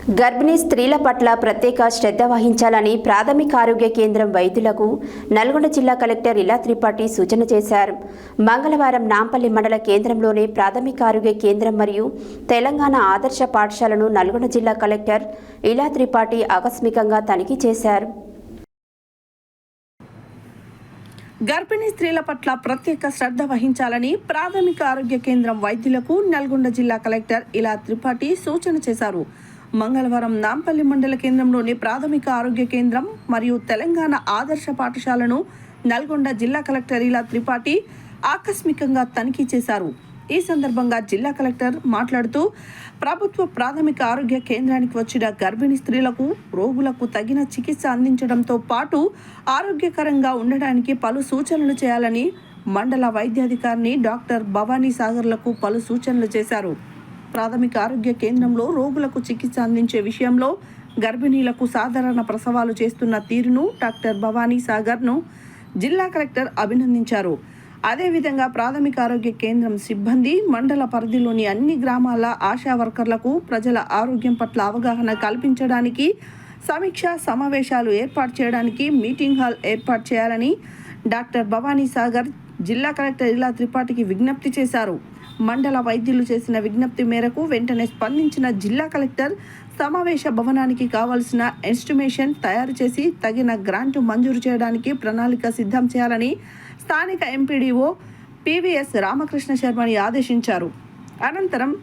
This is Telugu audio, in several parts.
గర్భిణీ స్త్రీల పట్ల ప్రత్యేక శ్రద్ధ వహించాలని ప్రాథమిక ఆరోగ్య కేంద్రం వైద్యులకు నల్గొండ జిల్లా కలెక్టర్ ఇలా త్రిపాఠి సూచన చేశారు. మంగళవారం నాంపల్లి మండల కేంద్రంలోని ప్రాథమిక ఆరోగ్య కేంద్రం మరియు తెలంగాణ ఆదర్శ పాఠశాలను నల్గొండ జిల్లా కలెక్టర్ ఇలా త్రిపాఠి ఆకస్మికంగా తనిఖీ చేశారు. గర్భిణీ స్త్రీల పట్ల ప్రత్యేక శ్రద్ధ వహించాలని ప్రాథమిక ఆరోగ్య కేంద్రం వైద్యులకు నల్గొండ జిల్లా కలెక్టర్ ఇలా త్రిపాఠి సూచన చేశారు. మంగళవారం నాంపల్లి మండల కేంద్రంలోని ప్రాథమిక ఆరోగ్య కేంద్రం మరియు తెలంగాణ ఆదర్శ పాఠశాలను నల్గొండ జిల్లా కలెక్టర్ ఇలా త్రిపాఠి ఆకస్మికంగా తనిఖీ చేశారు. ఈ సందర్భంగా జిల్లా కలెక్టర్ మాట్లాడుతూ ప్రభుత్వ ప్రాథమిక ఆరోగ్య కేంద్రానికి వచ్చిన గర్భిణీ స్త్రీలకు రోగులకు తగిన చికిత్స అందించడంతో పాటు ఆరోగ్యకరంగా ఉండడానికి పలు సూచనలు చేయాలని మండల వైద్యాధికారిని డాక్టర్ భవానీ సాగర్లకు పలు సూచనలు చేశారు. ప్రాథమిక ఆరోగ్య కేంద్రంలో రోగులకు చికిత్స అందించే విషయంలో గర్భిణీలకు సాధారణ ప్రసవాలు చేస్తున్న తీరును డాక్టర్ భవానీ సాగర్ను జిల్లా కలెక్టర్ అభినందించారు. అదేవిధంగా ప్రాథమిక ఆరోగ్య కేంద్రం సిబ్బంది మండల పరిధిలోని అన్ని గ్రామాల ఆశా వర్కర్లకు ప్రజల ఆరోగ్యం పట్ల అవగాహన కల్పించడానికి సమీక్షా సమావేశాలు ఏర్పాటు చేయడానికి మీటింగ్ హాల్ ఏర్పాటు చేయాలని డాక్టర్ భవానీ సాగర్ జిల్లా కలెక్టర్ ఇలా త్రిపాఠికి విజ్ఞప్తి చేశారు. మండల వైద్యులు చేసిన విజ్ఞప్తి మేరకు వెంటనే స్పందించిన జిల్లా కలెక్టర్ సమావేశ భవనానికి కావాల్సిన ఎస్టిమేషన్ తయారు చేసి తగిన గ్రాంటు మంజూరు చేయడానికి ప్రణాళిక సిద్ధం చేయాలని స్థానిక ఎంపీడీఓ పివిఎస్ రామకృష్ణ శర్మని ఆదేశించారు. అనంతరం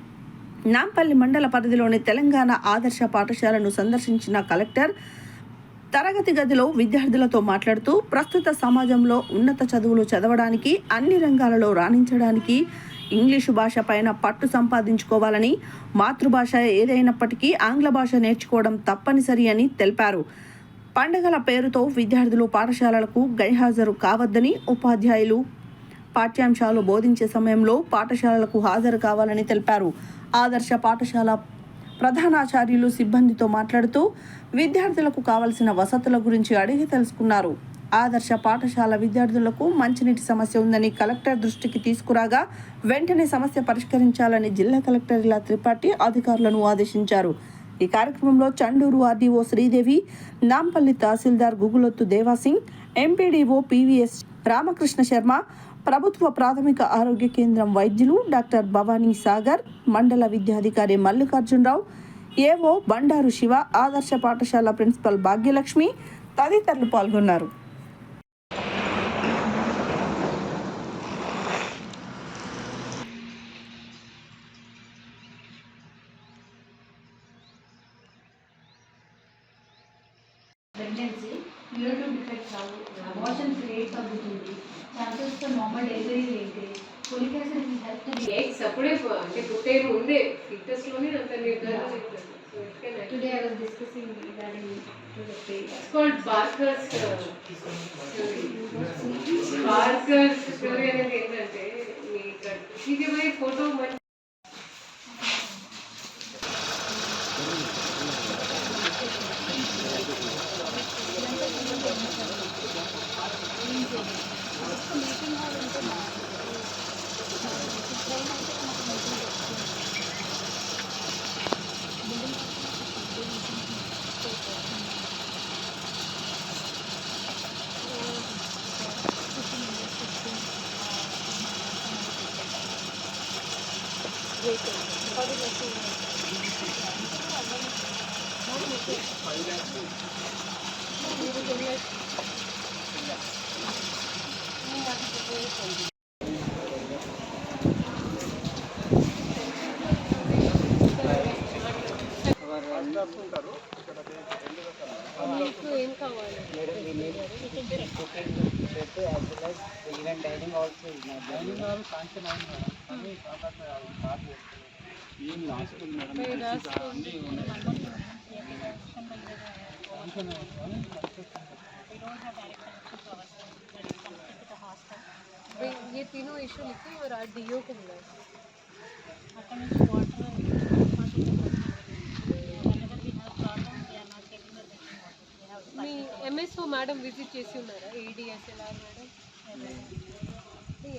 నాంపల్లి మండల పరిధిలోని తెలంగాణ ఆదర్శ పాఠశాలను సందర్శించిన కలెక్టర్ తరగతి గదిలో విద్యార్థులతో మాట్లాడుతూ ప్రస్తుత సమాజంలో ఉన్నత చదువులు చదవడానికి అన్ని రంగాలలో రాణించడానికి ఇంగ్లీషు భాష పైన పట్టు సంపాదించుకోవాలని, మాతృభాష ఏదైనప్పటికీ ఆంగ్ల భాష నేర్చుకోవడం తప్పనిసరి అని తెలిపారు. పండుగల పేరుతో విద్యార్థులు పాఠశాలలకు గైహాజరు కావద్దని, ఉపాధ్యాయులు పాఠ్యాంశాలు బోధించే సమయంలో పాఠశాలలకు హాజరు కావాలని తెలిపారు. ఆదర్శ పాఠశాల ప్రధానాచార్యులు సిబ్బందితో మాట్లాడుతూ విద్యార్థులకు కావలసిన వసతుల గురించి అడిగి తెలుసుకున్నారు. ఆదర్శ పాఠశాల విద్యార్థులకు మంచినీటి సమస్య ఉందని కలెక్టర్ దృష్టికి తీసుకురాగా వెంటనే సమస్య పరిష్కరించాలని జిల్లా కలెక్టర్ ఇలా త్రిపాఠి అధికారులను ఆదేశించారు. ఈ కార్యక్రమంలో Chanduru RDO Sridevi, Nampally tahsildar Gugulothu Devasingh, MPDO PVS Ramakrishna Sharma, ప్రభుత్వ ప్రాథమిక ఆరోగ్య కేంద్రం వైద్యులు డాక్టర్ భవానీ సాగర్, మండల విద్యాధికారి మల్లికార్జునరావు, ఏఓ బండారు శివ, ఆదర్శ పాఠశాల ప్రిన్సిపల్ భాగ్యలక్ష్మి తదితరులు పాల్గొన్నారు. ప్రెగ్నెన్సీ న్యూరోటోన్ డిఫెక్ట్స్ రావు, అబార్షన్స్ రేట్ తగ్గుతుంది, ఛాన్సెస్ ఫర్ నార్మల్ డెలివరీ ఏంటి, folic acid will help to eggs అప్పుడే అంటే పుట్టేరు ఉండే ఫిట్టస్లోనే అంత నిర్ధారణ today I was discussing regarding to the page called బార్కర్స్ story అనేది ఏంటంటే మీ ఇదే ఫోటో ఏం కావాలి even dining also dining hall sanction అయింది మేడం. ये तीनों इशू लिखे और आज डीओ को मिला మీ ఎంఎస్ఓ మేడం విజిట్ చేసి ఉన్నారా? ఏడిఎస్ఎల్ఆర్ మేడం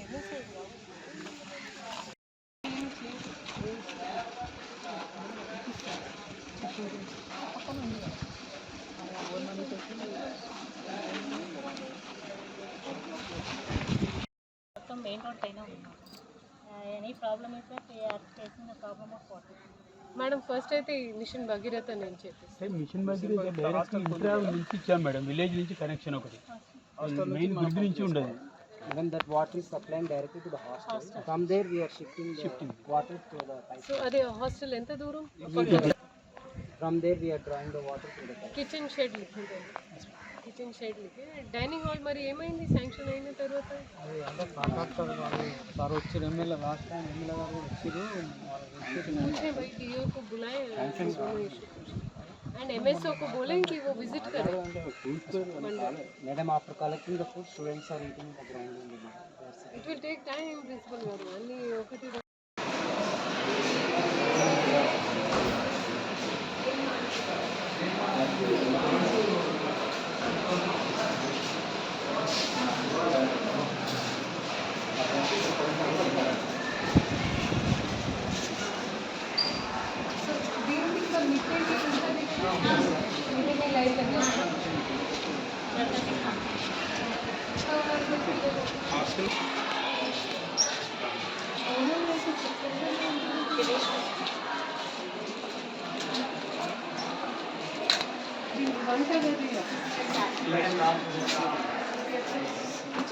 ఎంఎస్ఓ మొత్తం మెయిన్ రోడ్ పైన ఉన్నాం. ఎనీ ప్రాబ్లమ్ అయితే we are facing the problem of water. Madam first అయితే ఈ మిషన్ భగీరథ నేను చెప్పేసి మిషన్ భగీరథ డైరెక్ట్ ఇంట్రా నుంచి ఇచ్చాం మేడం, విలేజ్ నుంచి కనెక్షన్ ఒకటి మెయిన్ గ్రిడ్ నుంచి ఉండదు. Even that water is supplying directly to the hostel. From there we are shifting water to the pipe. So అదే హాస్టల్ ఎంత దూరం? From there we are drawing the water to the pipe. Kitchen shed లిఖింది, కిచెన్ షెడ్ లిఖి డైనింగ్ హాల్ మరి ఏమైంది శాంక్షన్ అయిన తర్వాత? అది అంటే కాంట్రాక్టర్ వాళ్ళు సార్ వచ్చారు, ఎమ్మెల్యే లాస్ట్ టైం ఎమ్మెల్యే గారు వచ్చారు. पूछे भाई डीओ को बुलाए एंड एमएसओ को बोले कि वो विजिट करें. Madam, after collecting the food, students are eating the ground. It will take time, principal garu. అన్ని ఒకటి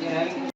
We are having